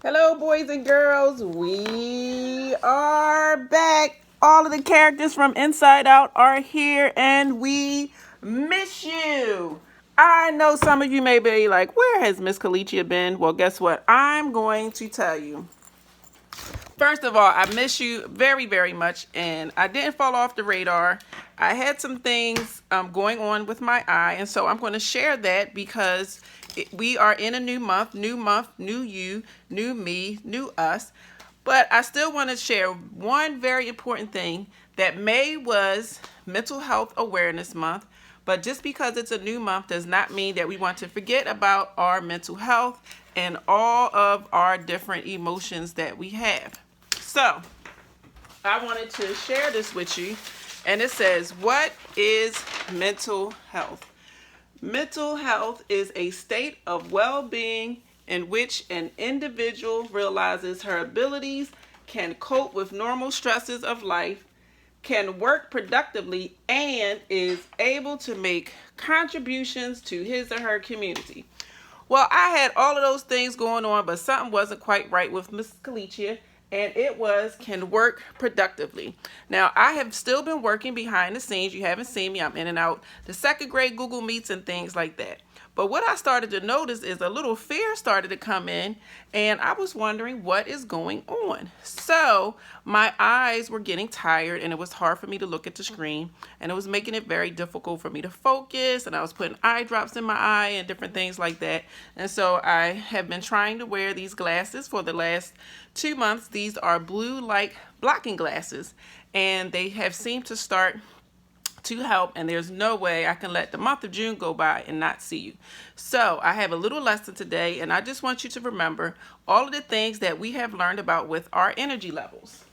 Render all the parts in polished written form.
Hello, boys and girls. We are back. All of the characters from Inside Out are here, and we miss you. I know some of you may be like, where has Miss Kalichia been? Well, guess what? I'm going to tell you. First of all, I miss you very, very much, and I didn't fall off the radar. I had some things going on with my eye, and so I'm going to share that because we are in a new month, new you, new me, new us. But I still want to share one very important thing that May was Mental Health Awareness Month. But just because it's a new month does not mean that we want to forget about our mental health and all of our different emotions that we have. So, I wanted to share this with you, and it says, what is mental health? Mental health is a state of well-being in which an individual realizes her abilities, can cope with normal stresses of life, can work productively, and is able to make contributions to his or her community. Well, I had all of those things going on, but something wasn't quite right with Miss Kalichia, and it was can work productively. Now, I have still been working behind the scenes. You haven't seen me. I'm in and out the second grade Google Meets and things like that. But what I started to notice is a little fear started to come in, and I was wondering what is going on. So my eyes were getting tired, and it was hard for me to look at the screen, and it was making it very difficult for me to focus, and I was putting eye drops in my eye and different things like that. And so I have been trying to wear these glasses for the last 2 months. These are blue light blocking glasses, and they have seemed to start to help, and there's no way I can let the month of June go by and not see you. So I have a little lesson today, and I just want you to remember all of the things that we have learned about with our energy levels.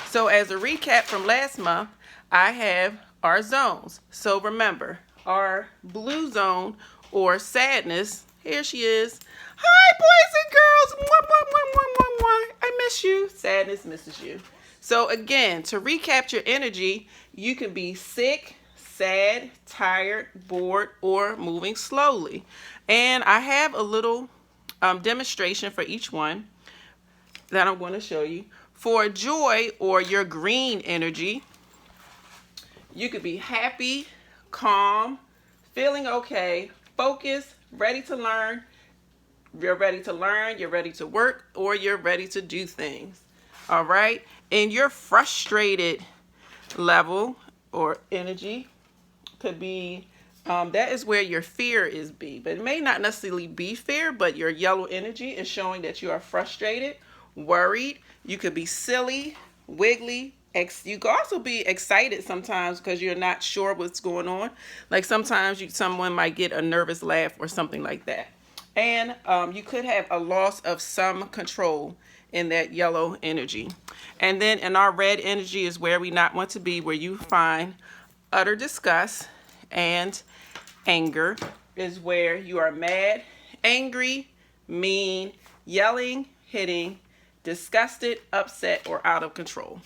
So as a recap from last month, I have our zones. So remember, our blue zone or sadness, here she is. Hi, boys and girls. Mwah, mwah, mwah, mwah, mwah, mwah. I miss you. Sadness misses you. So again, to recap your energy, you can be sick, sad, tired, bored, or moving slowly. And I have a little demonstration for each one that I'm going to show you. For joy or your green energy, you could be happy, calm, feeling okay, focused, ready to learn. You're ready to learn, you're ready to work, or you're ready to do things. All right. And your frustrated level or energy could be, that is where your fear is be. But it may not necessarily be fear, but your yellow energy is showing that you are frustrated, worried. You could be silly, wiggly. You could also be excited sometimes because you're not sure what's going on. Like sometimes someone might get a nervous laugh or something like that. And you could have a loss of some control in that yellow energy. And then in our red energy is where we not want to be, where you find utter disgust, and anger is where you are mad, angry, mean, yelling, hitting, disgusted, upset, or out of control.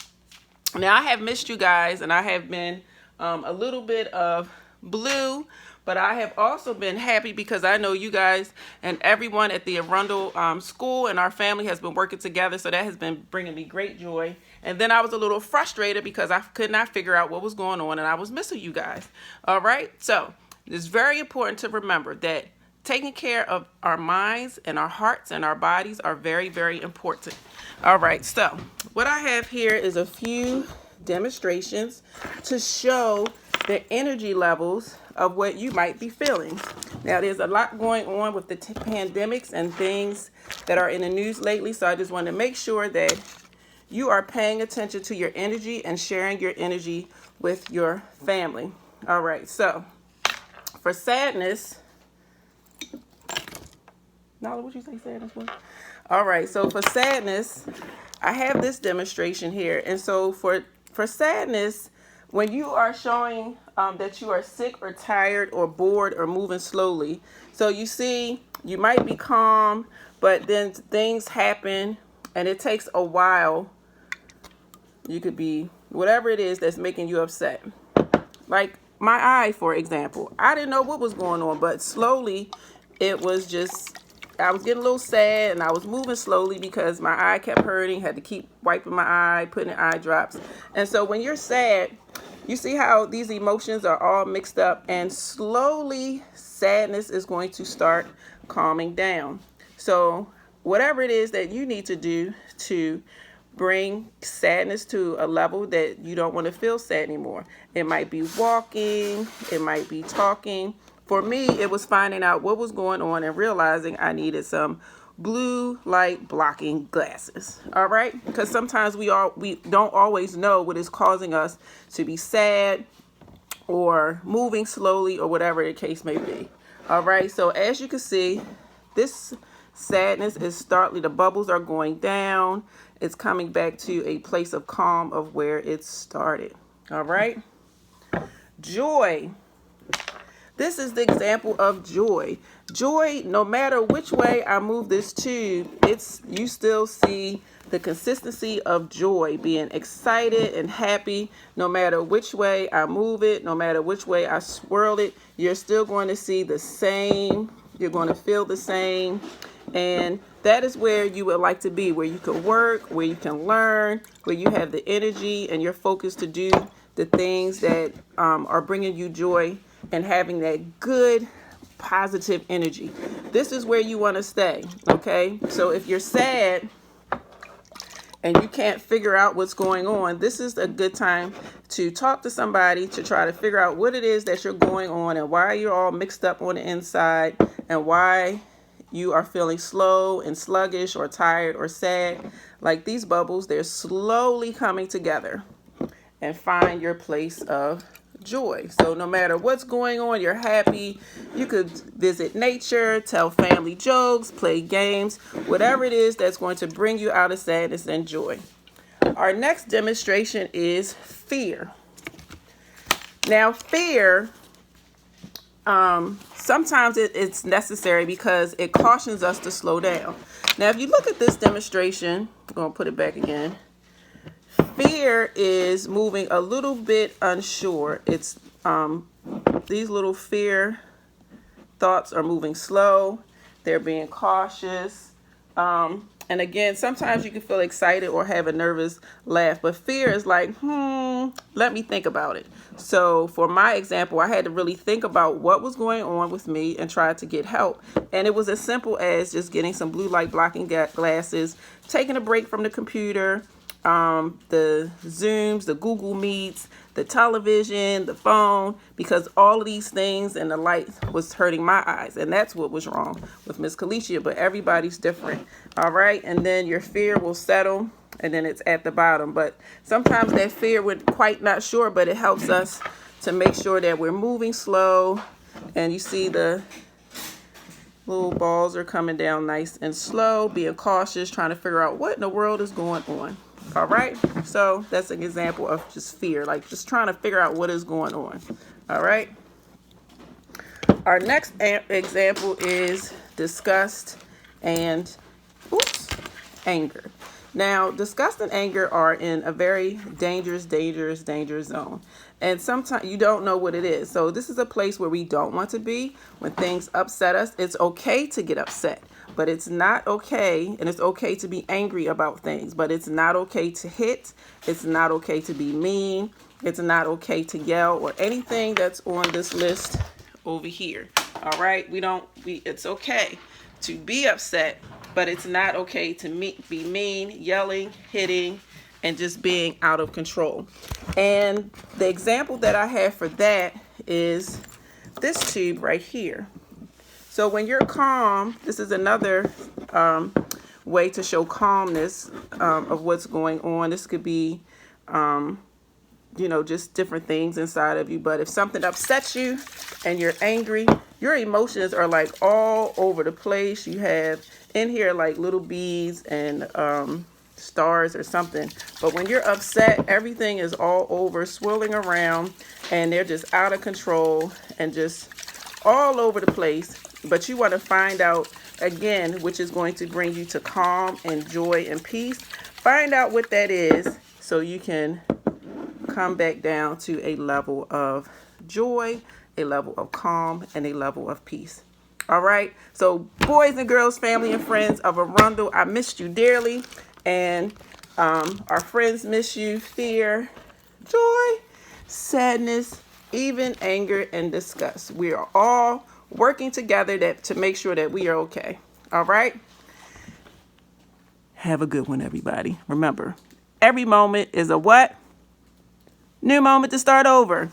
Now I have missed you guys, and I have been a little bit of blue, but I have also been happy because I know you guys and everyone at the Arundel school and our family has been working together. So that has been bringing me great joy. And then I was a little frustrated because I could not figure out what was going on, and I was missing you guys. All right. So it's very important to remember that taking care of our minds and our hearts and our bodies are very, very important. All right. So what I have here is a few demonstrations to show the energy levels of what you might be feeling. Now, there's a lot going on with the pandemics and things that are in the news lately, so I just want to make sure that you are paying attention to your energy and sharing your energy with your family. All right, so for sadness, Nala, what you say sadness was? All right, so for sadness, I have this demonstration here, and so for sadness, when you are showing that you are sick or tired or bored or moving slowly, so you see, you might be calm, but then things happen and it takes a while. You could be whatever it is that's making you upset. Like my eye, for example. I didn't know what was going on, but slowly it was just I was getting a little sad, and I was moving slowly because my eye kept hurting. Had to keep wiping my eye, putting in eye drops. And so when you're sad, you see how these emotions are all mixed up, and slowly sadness is going to start calming down. So whatever it is that you need to do to bring sadness to a level that you don't want to feel sad anymore. It might be walking, it might be talking. For me, it was finding out what was going on and realizing I needed some blue light blocking glasses. All right? Because sometimes we don't always know what is causing us to be sad or moving slowly or whatever the case may be. All right? So as you can see, this sadness is starting, the bubbles are going down. It's coming back to a place of calm of where it started. All right? Joy. This is the example of joy. Joy, no matter which way I move this tube, you still see the consistency of joy, being excited and happy. No matter which way I move it, no matter which way I swirl it, you're still going to see the same. You're going to feel the same. And that is where you would like to be, where you can work, where you can learn, where you have the energy and you're focused to do the things that are bringing you joy and having that good, positive energy. This is where you want to stay, okay? So if you're sad and you can't figure out what's going on, this is a good time to talk to somebody to try to figure out what it is that you're going on and why you're all mixed up on the inside and why you are feeling slow and sluggish or tired or sad. Like these bubbles, they're slowly coming together, and find your place of joy. So no matter what's going on, you're happy. You could visit nature, tell family jokes, play games, whatever it is that's going to bring you out of sadness and joy. Our next demonstration is fear. Now, fear, sometimes it's necessary because it cautions us to slow down. Now, if you look at this demonstration, I'm going to put it back again. Fear is moving a little bit unsure. It's these little fear thoughts are moving slow. They're being cautious. And again, sometimes you can feel excited or have a nervous laugh, but fear is like, let me think about it. So for my example, I had to really think about what was going on with me and try to get help. And it was as simple as just getting some blue light blocking glasses, taking a break from the computer, the Zooms, the Google Meets, the television, the phone, because all of these things and the light was hurting my eyes. And that's what was wrong with Miss Kalicia, but everybody's different. All right. And then your fear will settle and then it's at the bottom. But sometimes that fear, we're quite not sure, but it helps us to make sure that we're moving slow. And you see the little balls are coming down nice and slow, being cautious, trying to figure out what in the world is going on. All right, so that's an example of just fear, like just trying to figure out what is going on. All right. Our next example is disgust and anger. Now, disgust and anger are in a very dangerous zone. And sometimes you don't know what it is. So this is a place where we don't want to be. When things upset us, it's okay to get upset. But it's not okay, and it's okay to be angry about things, but it's not okay to hit. It's not okay to be mean. It's not okay to yell or anything that's on this list over here. All right, it's okay to be upset, but it's not okay to be mean, yelling, hitting, and just being out of control. And the example that I have for that is this tube right here. So when you're calm, this is another way to show calmness of what's going on. This could be, just different things inside of you. But if something upsets you and you're angry, your emotions are like all over the place. You have in here like little beads and stars or something. But when you're upset, everything is all over, swirling around, and they're just out of control and just all over the place. But you want to find out, again, which is going to bring you to calm and joy and peace. Find out what that is so you can come back down to a level of joy, a level of calm, and a level of peace. All right. So boys and girls, family and friends of Arundel, I missed you dearly. And our friends miss you. Fear, joy, sadness, even anger and disgust. We are all working together to make sure that we are okay. All right. Have a good one, everybody. Remember, every moment is a what? New moment to start over.